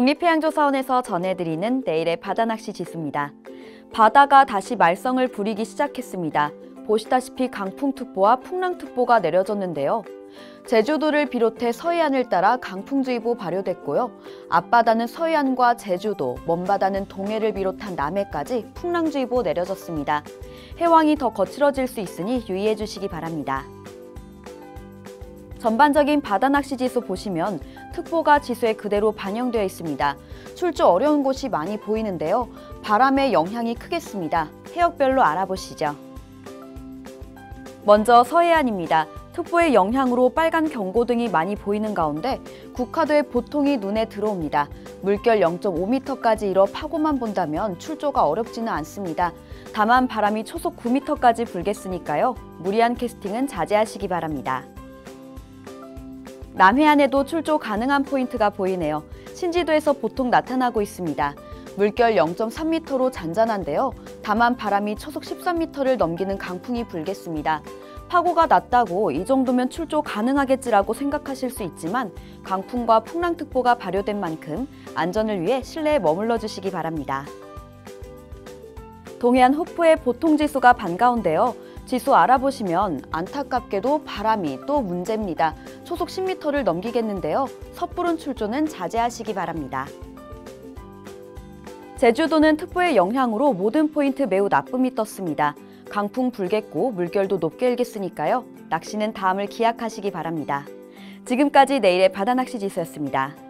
국립해양조사원에서 전해드리는 내일의 바다낚시 지수입니다. 바다가 다시 말썽을 부리기 시작했습니다. 보시다시피 강풍특보와 풍랑특보가 내려졌는데요. 제주도를 비롯해 서해안을 따라 강풍주의보 발효됐고요. 앞바다는 서해안과 제주도, 먼바다는 동해를 비롯한 남해까지 풍랑주의보 내려졌습니다. 해왕이 더 거칠어질 수 있으니 유의해 주시기 바랍니다. 전반적인 바다낚시 지수 보시면 특보가 지수에 그대로 반영되어 있습니다. 출조 어려운 곳이 많이 보이는데요. 바람의 영향이 크겠습니다. 해역별로 알아보시죠. 먼저 서해안입니다. 특보의 영향으로 빨간 경고등이 많이 보이는 가운데 국화도의 보통이 눈에 들어옵니다. 물결 0.5m까지 일어 파고만 본다면 출조가 어렵지는 않습니다. 다만 바람이 초속 9m까지 불겠으니까요. 무리한 캐스팅은 자제하시기 바랍니다. 남해안에도 출조 가능한 포인트가 보이네요. 신지도에서 보통 나타나고 있습니다. 물결 0.3m로 잔잔한데요. 다만 바람이 초속 13m를 넘기는 강풍이 불겠습니다. 파고가 낮다고 이 정도면 출조 가능하겠지라고 생각하실 수 있지만 강풍과 풍랑특보가 발효된 만큼 안전을 위해 실내에 머물러 주시기 바랍니다. 동해안 호프의 보통지수가 반가운데요. 지수 알아보시면 안타깝게도 바람이 또 문제입니다. 초속 10m를 넘기겠는데요. 섣부른 출조는 자제하시기 바랍니다. 제주도는 특보의 영향으로 모든 포인트 매우 나쁨이 떴습니다. 강풍 불겠고 물결도 높게 일겠으니까요. 낚시는 다음을 기약하시기 바랍니다. 지금까지 내일의 바다낚시 지수였습니다.